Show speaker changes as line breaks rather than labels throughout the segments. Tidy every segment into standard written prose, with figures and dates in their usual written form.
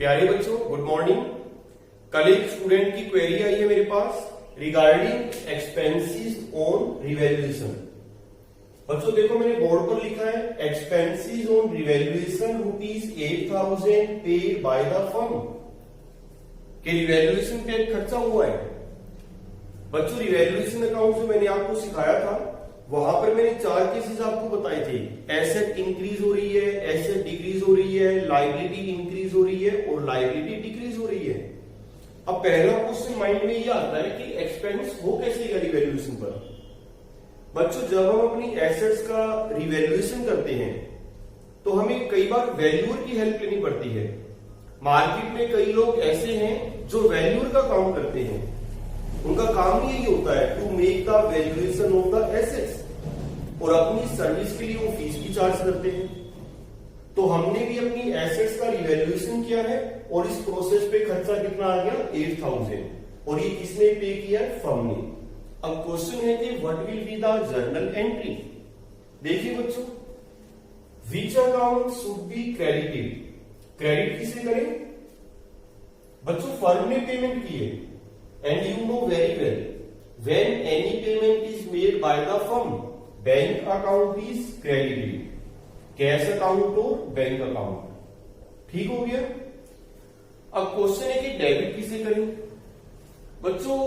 प्यारे बच्चों, good morning. कल एक स्टूडेंट की क्वेरी आई है मेरे पास रिगार्डिंग एक्सपेंसेस ऑन रिवैल्यूएशन। बच्चों देखो, मैंने बोर्ड पर लिखा है expenses on revaluation ₹8,000 paid by the firm. के रिवैल्यूएशन पे एक खर्चा हुआ है। बच्चों रिवैल्यूएशन अकाउंट जो मैंने आपको सिखाया था वहां पर मैंने 4 केसेस आपको बताए थे। एसेट इंक्रीज हो रही है, एसेट डिक्रीज हो रही है, लायबिलिटी इंक्रीज हो रही है और लायबिलिटी डिक्रीज हो रही है। अब पहला क्वेश्चन माइंड में ये आता है कि एक्सपेंस हो कैसे गया रिवैल्यूएशन पर। बच्चों जब हम अपनी एसेट्स का रिवैल्यूएशन करते हैं तो हमें कई बार वैल्यूअर की हेल्प लेनी पड़ती है। मार्केट में कई लोग ऐसे हैं जो वैल्यूअर का काम करते हैं। उनका काम यही होता है to make the valuation of the assets, और अपनी सर्विस के लिए वो फीस भी चार्ज करते हैं। तो हमने भी अपनी एसेट्स का रिवैल्यूएशन किया है और इस प्रोसेस पे खर्चा कितना आ गया 8,000, और ये किसने पे किया है, फर्म ने। अब क्वेश्चन है कि what will be the journal entry. देखिए बच्चों, which account should be credited. Credit किसे करें बच्चों, फर्म ने पेमेंट की है। And you know very well when any payment is made by the firm bank account is credited. Cash account और bank account, ठीक हो गया। अब क्वेश्चन है कि डेबिट किसे करें। बच्चों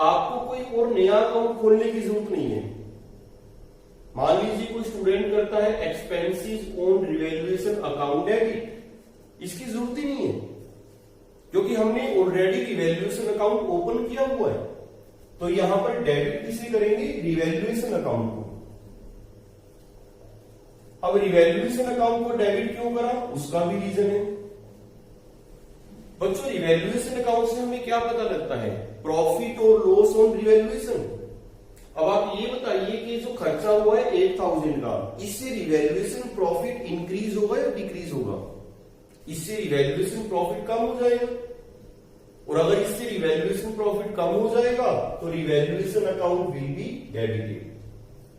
आपको कोई और नया अकाउंट खोलने की जरूरत नहीं है। मान लीजिए कोई स्टूडेंट करता है expenses on revaluation account debit, इसकी जरूरत ही नहीं है क्योंकि हमने ऑलरेडी रिवैल्यूएशन अकाउंट ओपन किया हुआ है। तो यहां पर डेबिट किसे करेंगे, रिवैल्यूएशन अकाउंट को। अब रिवैल्यूएशन अकाउंट को डेबिट क्यों करा, उसका भी रीजन है। बच्चों रिवैल्यूएशन अकाउंट से हमें क्या पता लगता है, प्रॉफिट और लॉस ऑन रिवैल्यूएशन। अब आप ये बताइए कि जो खर्चा हुआ है 8,000 का, इससे रिवैल्यूएशन प्रॉफिट इंक्रीज होगा या डिक्रीज होगा। इससे रिवैल्यूएशन प्रॉफिट कम हो जाएगा, और अगर इससे रिवैल्यूएशन प्रॉफिट कम हो जाएगा तो revaluation account will be debited.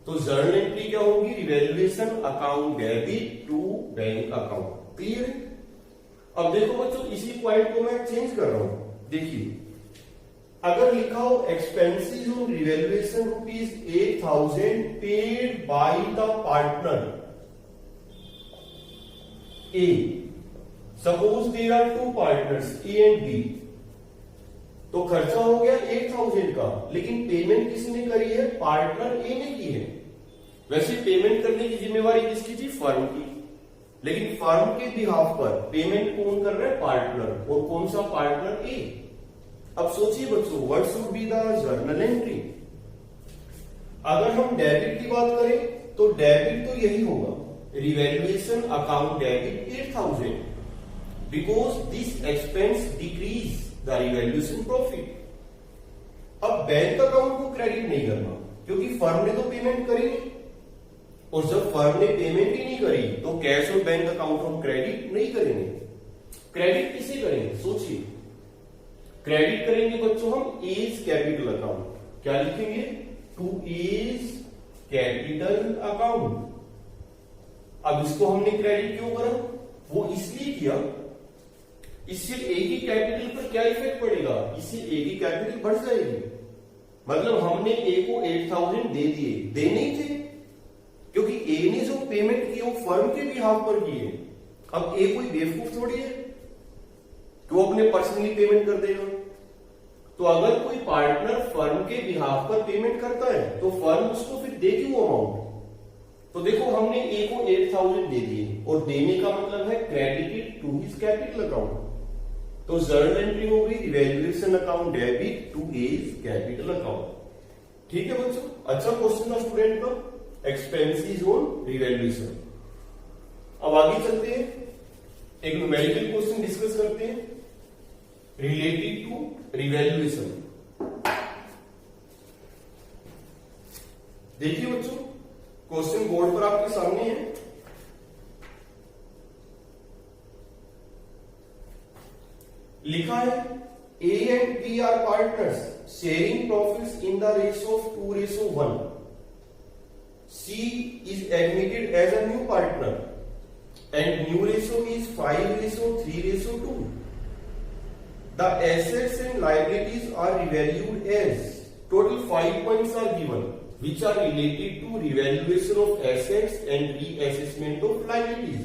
तो जर्नल एंट्री क्या होगी, revaluation account debit to bank account. Clear है। अब देखो बच्चों, इसी पॉइंट को मैं चेंज कर रहा हूं। देखिए अगर लिखा हो expenses on revaluation ₹8,000 paid by the partner A. Suppose there are 2 partners A and B. तो खर्चा हो गया 8,000 का, लेकिन पेमेंट किसने करी है, पार्टनर ए ने की है। वैसे पेमेंट करने की जिम्मेवारी किसकी थी, फर्म की, लेकिन फर्म के बिहाफ पर पेमेंट कौन कर रहा है, पार्टनर। और कौन सा पार्टनर, ए। अब सोचिए बच्चों, what should be the journal entry. अगर हम डेबिट की बात करें तो डेबिट तो यही होगा, revaluation account debit 8,000, because this expense decrease the revaluation profit. अब बैंक अकाउंट को क्रेडिट नहीं करना क्योंकि फर्म ने तो पेमेंट करी नहीं, और जब फर्म ने पेमेंट ही नहीं करी तो कैश और बैंक अकाउंट हम क्रेडिट नहीं करेंगे। क्रेडिट किसे करेंगे, सोचिए। क्रेडिट करेंगे बच्चों हम एज कैपिटल अकाउंट। क्या लिखेंगे, टू एज कैपिटल अकाउंट। अब इसको हमने क्रेडिट क्यों करा, वो इसलिए किया, इससे ए की कैपिटल पर क्या इफेक्ट पड़ेगा, इससे ए की कैपिटल बढ़ जाएगी। मतलब हमने ए को 8,000 दे दिए, देने ही थे क्योंकि ए ने जो पेमेंट की वो फर्म के बिहाफ पर की है। अब ए कोई बेवकूफ थोड़ी है कि वो अपने पर्सनली पेमेंट कर देगा। तो अगर कोई पार्टनर फर्म के बिहाफ पर पेमेंट करता है तो फर्म उसको फिर देगी वो अमाउंट। तो देखो हमने ए को 8,000 दे दिए, और देने का मतलब है credited to his capital account. तो जर्नल एंट्री होगी revaluation account debit to his capital account. ठीक है बच्चों, अच्छा क्वेश्चन था स्टूडेंट का, एक्सपेंसेस ऑन रिवैल्यूएशन। अब आगे चलते हैं, एक न्यूमेरिकल क्वेश्चन डिस्कस करते हैं रिलेटेड टू रिवैल्यूएशन। देखिए बच्चों, क्वेश्चन बोर्ड पर आपके सामने है। लिखा है A and B are partners sharing profits in the ratio of 2:1। C is admitted as a new partner and new ratio is 5:3:2. The assets and liabilities are revalued as. Total 5 points are given which are related to revaluation of assets and reassessment of liabilities.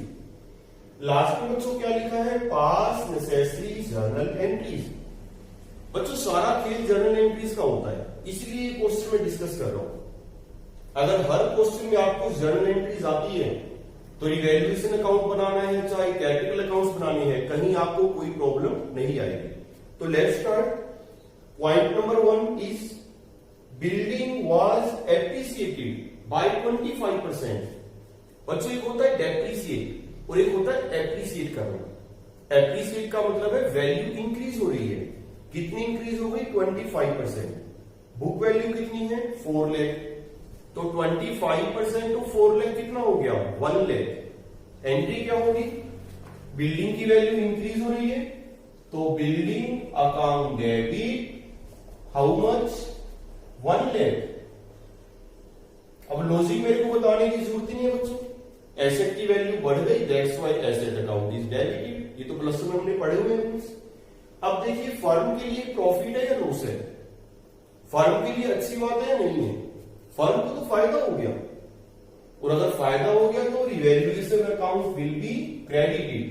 Last में बच्चों क्या लिखा है? पास necessary journal entries. बच्चों सारा खेल journal entries का होता है, इसलिए क्वेश्चन में डिस्कस कर रहा हूं। अगर हर क्वेश्चन में आपको जर्नल एंट्रीज आती है तो रिवैल्यूएशन अकाउंट बनाना है चाहे कैपिटल अकाउंट्स बनाने हैं, कहीं आपको कोई प्रॉब्लम नहीं आएगी। तो let's start. Point number 1 is building was appreciated by 25%। बच्चों एक होता है डेप्रिसिएट और एक होता है एप्रिसिएट करना। एप्रिसिएट का मतलब है वैल्यू इंक्रीज हो रही है। कितनी इंक्रीज हो गई? 25%। बुक वैल्यू कितनी है? 4 लाख। तो 25% टू 4 लाख कितना हो गया? 1 लाख। एंट्री क्या होगी? बिल्डिंग की वैल्यू इंक्रीज हो रही है तो building account debit how much? 1 lakh. अब लॉजिक मेरे को बताने की जरूरत ही नहीं है बच्चों। एसेट की वैल्यू बढ़ गई, that's why asset account is debited. ये तो प्लस में हमने पढ़े हुए हैं। अब देखिए फर्म के लिए प्रॉफिट है या लॉस है? फर्म के लिए अच्छी बात है या नहीं है? फर्म को तो फायदा हो गया, और अगर फायदा हो गया तो revaluation account will be credited.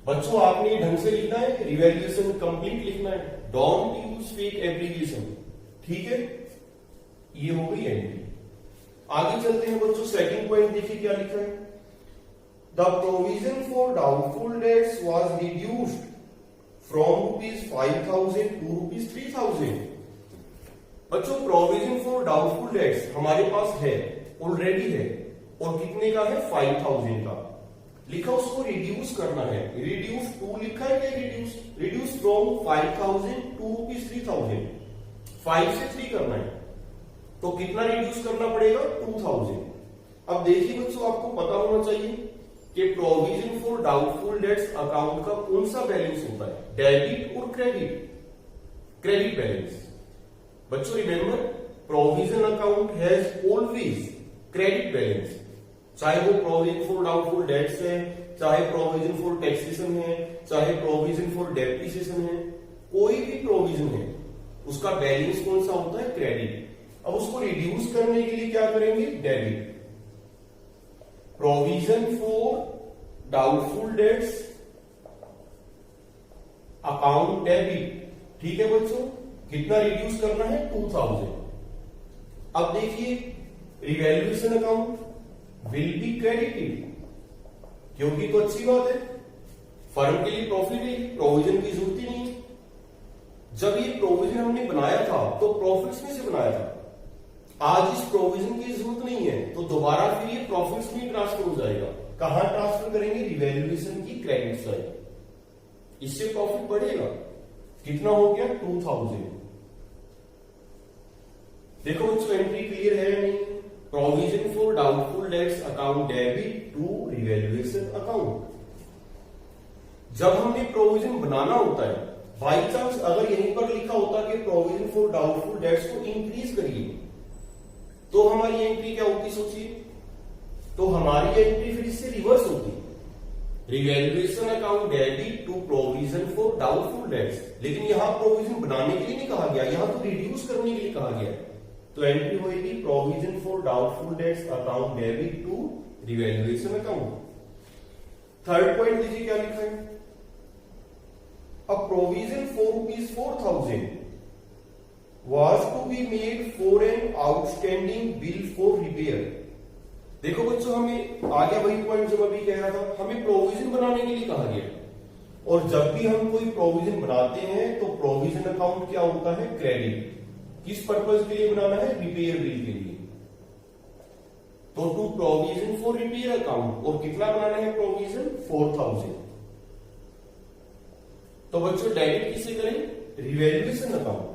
बच्चों आपने ढंग से लिखना है, रिवैल्यूएशन कंप्लीट लिखना है, डोंट यूज फेक एब्रिविएशन। ठीक है, ये हो गई एंट्री। आगे चलते हैं बच्चों। सेकंड पॉइंट देखिए क्या लिखा है। The provision for doubtful dates was reduced from ₹5,000 to ₹3,000। बच्चों प्रोविजन फॉर डाउटफुल डेट्स हमारे पास है, ऑलरेडी है, और कितने का है? 5,000 का लिखा, उसको रिड्यूस करना है। रिड्यूस टू लिखा है क्या? Reduce from 5,000 to ₹3,000। 5 से 3 करना है तो कितना रिड्यूस करना पड़ेगा? 2,000। अब देखिए बच्चों आपको पता होना चाहिए कि provision for doubtful debts account का कौन सा बैलेंस होता है? डेबिट और क्रेडिट? Credit balance. बच्चों remember, provision account has always credit balance. चाहे वो प्रोविजन फॉर डाउटफुल डेट्स है, चाहे प्रोविजन फॉर टैक्सेशन है, चाहे प्रोविजन फॉर डेप्रिसिएशन है, कोई भी प्रोविजन है उसका बैलेंस कौन सा होता है? क्रेडिट। अब उसको रिड्यूस करने के लिए क्या करेंगे? Debit. Provision for doubtful debts account debit. ठीक है बच्चों, कितना रिड्यूस करना है? 2,000। अब देखिए revaluation account will be credited, क्योंकि तो अच्छी बात है, फर्म के लिए प्रॉफिट है, प्रोविजन की जरूरत ही नहीं है। जब ये प्रोविजन हमने बनाया था तो प्रॉफिट्स में से बनाया था। आज इस प्रोविजन की जरूरत नहीं है तो दोबारा फिर ये प्रॉफिट्स में ट्रांसफर हो जाएगा। कहां ट्रांसफर करेंगे? रिवैल्यूएशन की क्रेडिट साइड। इससे प्रॉफिट बढ़ेगा। कितना हो गया? 2,000। देखो बच्चों एंट्री क्लियर है या नहीं? Provision for doubtful debts account debit to revaluation account. जब हमने प्रोविजन बनाना होता है, बाई चांस अगर यहीं पर लिखा होता कि प्रोविजन फॉर डाउटफुल डेट्स को इंक्रीज करिए तो हमारी एंट्री क्या होती? सोचिए, तो हमारी एंट्री फिर इससे रिवर्स होती, revaluation account debit to provision for doubtful debts. लेकिन यहां प्रोविजन बनाने के लिए नहीं कहा गया, यहां तो रिड्यूस करने के लिए कहा गया। तो एंट्री होगी provision for doubtful debts account debit to revaluation account. Third point देखिए क्या लिखा है। A provision for ₹4,000 was to be made for an outstanding bill for repair। देखो बच्चों हमें आ गया वही पॉइंट जो अभी कह रहा था, हमें प्रोविजन बनाने के लिए कहा गया, और जब भी हम कोई प्रोविजन बनाते हैं तो प्रोविजन अकाउंट क्या होता है? क्रेडिट। किस पर्पज के लिए बनाना है? रिपेयर बिल के लिए। तो to provision for repair account, और कितना बनाना है प्रोविजन? 4,000। तो बच्चों डेबिट किसे करें? Revaluation account.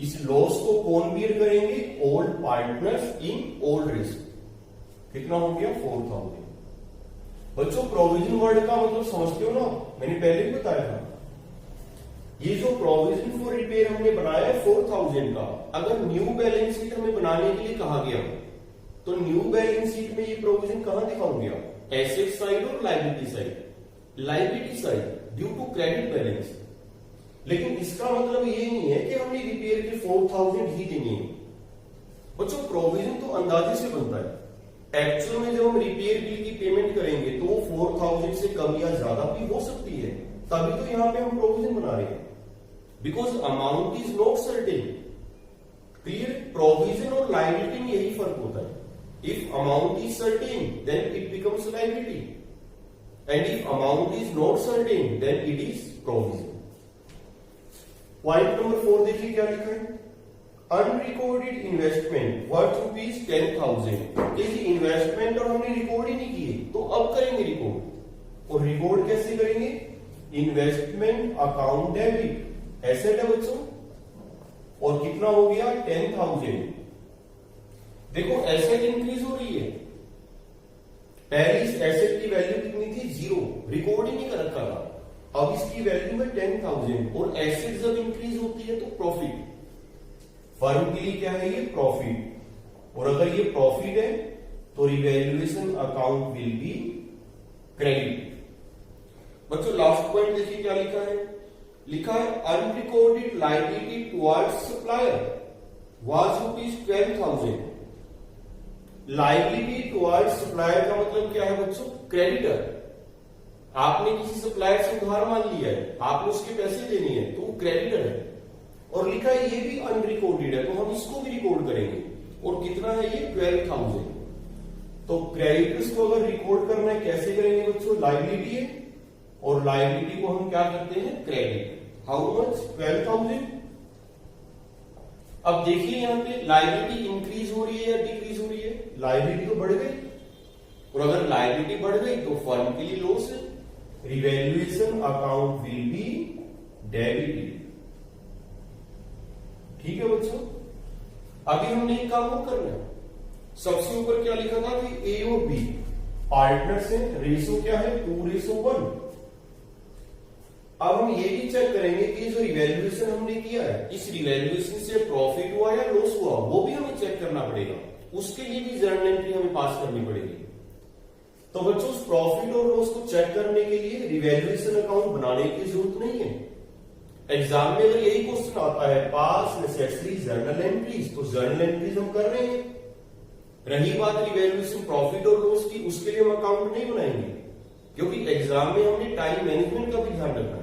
इस लॉस को कौन बियर करेंगे? Old partners in old risk. कितना हो गया? 4,000। बच्चों प्रोविजन वर्ड का मतलब समझते हो ना, मैंने पहले भी बताया था। ये जो प्रोविजन फॉर रिपेयर हमने बनाया है 4,000 का, अगर न्यू बैलेंस शीट हमें बनाने के लिए कहा गया तो न्यू बैलेंस शीट में ये प्रोविजन कहां दिखाऊंगे आप? एसेट साइड और liability side? Liability side due to credit balance. लेकिन इसका मतलब ये नहीं है कि हमने रिपेयर के 4000 ही देंगे। बच्चों प्रोविजन तो अंदाजे से बनता है। एक्चुअल में जब हम रिपेयर बिल की पेमेंट करेंगे तो 4000 से कम या ज्यादा भी हो सकती है, तभी तो यहां पे हम प्रोविजन बना रहे हैं। Because amount is not certain. Clear? Provision और लायबिलिटी में यही फर्क होता है। If amount is certain then it becomes liability, and if amount is not certain then it is provision. Point number 4 देखिए क्या लिखा है। Unrecorded investment worth rupees 10,000। Investment और हमने रिकॉर्ड ही नहीं किए, तो अब करेंगे रिकॉर्ड। और रिकॉर्ड कैसे करेंगे? इन्वेस्टमेंट अकाउंट डेबिट एसेट है बच्चों, और कितना हो गया? 10,000। देखो एसेट इंक्रीज हो रही है। पहले इस एसेट की वैल्यू कितनी थी? 0, रिकॉर्ड ही नहीं कर रखा था। अब इसकी वैल्यू है 10,000, और एसेट जब इंक्रीज होती है तो प्रॉफिट। फर्म के लिए क्या है? ये प्रॉफिट। और अगर ये प्रॉफिट है तो revaluation account will B credit. बच्चों लास्ट पॉइंट देखिए क्या लिखा है। लिखा है unrecorded liability towards supplier was rupees 12,000। Liability towards supplier का मतलब क्या है बच्चों? क्रेडिटर। आपने किसी सप्लायर से उधार मान लिया है, आपने उसके पैसे देने हैं, तो वो क्रेडिटर है। और लिखा है ये भी अनरिकॉर्डेड है, तो हम इसको भी रिकॉर्ड करेंगे। और कितना है ये? 12,000। तो क्रेडिटर्स को अगर रिकॉर्ड करना है कैसे करेंगे बच्चों? लायबिलिटी है, और लायबिलिटी को हम क्या करते हैं? क्रेडिट। How much? 12,000। अब देखिए यहां पे लायबिलिटी इंक्रीज हो रही है या डिक्रीज हो रही है? लायबिलिटी तो बढ़ गई, और अगर लायबिलिटी बढ़ गई तो फर्म के लिए लॉस है। Revaluation account will be debited. ठीक है बच्चों, अभी हमने एक काम और करना है। सबसे ऊपर क्या लिखा था कि ए और बी पार्टनर्स हैं, रेशो क्या है? 2:1। अब हम ये भी चेक करेंगे कि जो रिवैल्यूएशन हमने किया है, इस रिवैल्यूएशन से प्रॉफिट हुआ या लॉस हुआ, वो भी हमें चेक करना पड़ेगा। उसके लिए भी जर्नल एंट्री हमें पास करनी पड़ेगी। तो बच्चों उस प्रॉफिट और लॉस को चेक करने के लिए रिवैल्यूएशन अकाउंट बनाने की जरूरत नहीं है। एग्जाम में अगर यही क्वेश्चन आता है पास नेसेसरी जर्नल एंट्रीज, तो जर्नल एंट्रीज हम कर रहे हैं। रही बात रिवैल्यूएशन प्रॉफिट और लॉस की, उसके लिए हम अकाउंट नहीं बनाएंगे, क्योंकि एग्जाम में हमने टाइम मैनेजमेंट का भी ध्यान रखना है।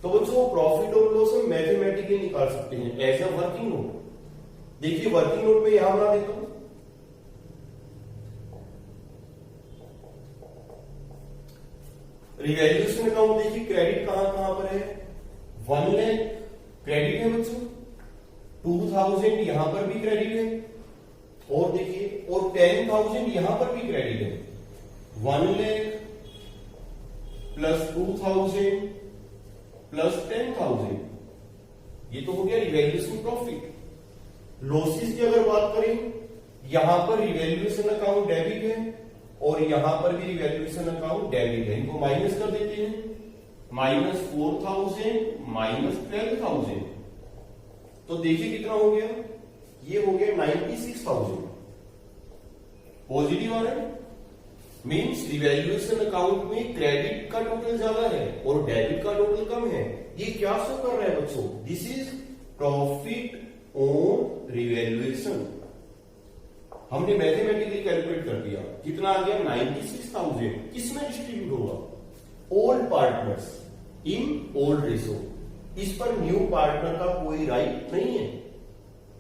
तो बच्चों प्रॉफिट और लॉस हम मैथमेटिकली निकाल सकते हैं एज अ वर्किंग नोट। देखिए वर्किंग नोट में यहां बना देता हूं। रिवैल्यूएशन अकाउंट देखिए क्रेडिट कहां कहां पर है? 1 लाख क्रेडिट है बच्चों, 2,000 यहां पर भी क्रेडिट है, और देखिए और 10,000 यहां पर भी क्रेडिट है। 1 लाख प्लस 2,000 प्लस 10,000, ये तो हो गया रिवैल्यूएशन प्रॉफिट। लॉसेस की अगर बात करें, यहां पर रिवैल्यूएशन अकाउंट डेबिट है, और यहां पर भी रिवैल्यूएशन अकाउंट डेबिट है। इनको माइनस कर देते हैं, -4,000 -12,000, तो देखिए कितना हो गया? ये हो गया 96,000। पॉजिटिव आ रहा है, मीन्स रिवैल्यूएशन अकाउंट में क्रेडिट का टोटल ज्यादा है और डेबिट का टोटल कम है। ये क्या शो कर रहा है बच्चों? This is profit on revaluation. हमने मैथमेटिकली कैलकुलेट कर दिया, कितना आ गया? 96,000। किसमें डिस्ट्रीब्यूट होगा? Old partners in old ratio. इस पर न्यू पार्टनर का कोई राइट नहीं है,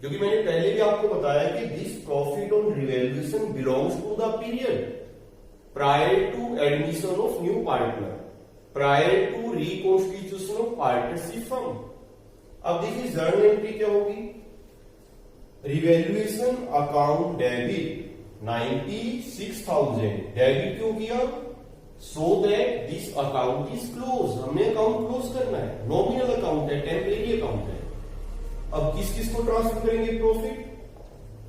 क्योंकि मैंने पहले भी आपको बताया कि this profit on revaluation belongs to the period prior to admission of new partner, prior to reconstitution of partnership firm. अब देखिए जर्नल एंट्री क्या होगी? Revaluation account debit 96,000। डेबिट क्यों किया? So that this account is close. हमने account close करना है, nominal account है, टेम्परेरी अकाउंट है। अब किस किस को ट्रांसफर करेंगे profit?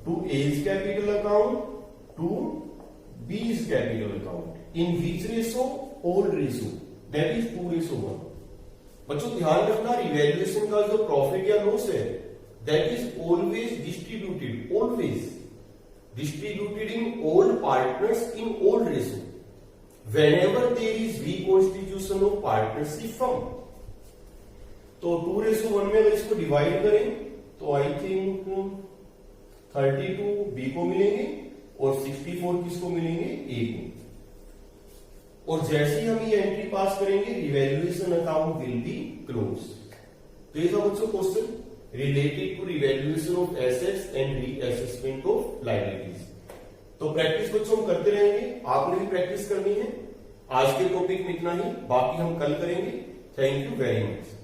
To A's capital account, to B's capital account. In which ratio? Old ratio, that is 2:1। बच्चों ध्यान रखना, रिवैल्यूएशन का जो प्रॉफिट या लॉस है that is always distributed, always. distributed in old partners in old ratio whenever there is reconstitution of partnership firm। तो 2:1 में अगर इसको डिवाइड करें तो आई थिंक 32 बी को मिलेंगे और 64 किसको मिलेंगे, ए को। और जैसे ही हम ये एंट्री पास करेंगे revaluation account will be close. तो ये था बच्चों question related to revaluation of assets and reassessment of liabilities. तो प्रैक्टिस बच्चों हम करते रहेंगे, आपने भी प्रैक्टिस करनी है। आज के टॉपिक में इतना ही, बाकी हम कल करेंगे। Thank you very much.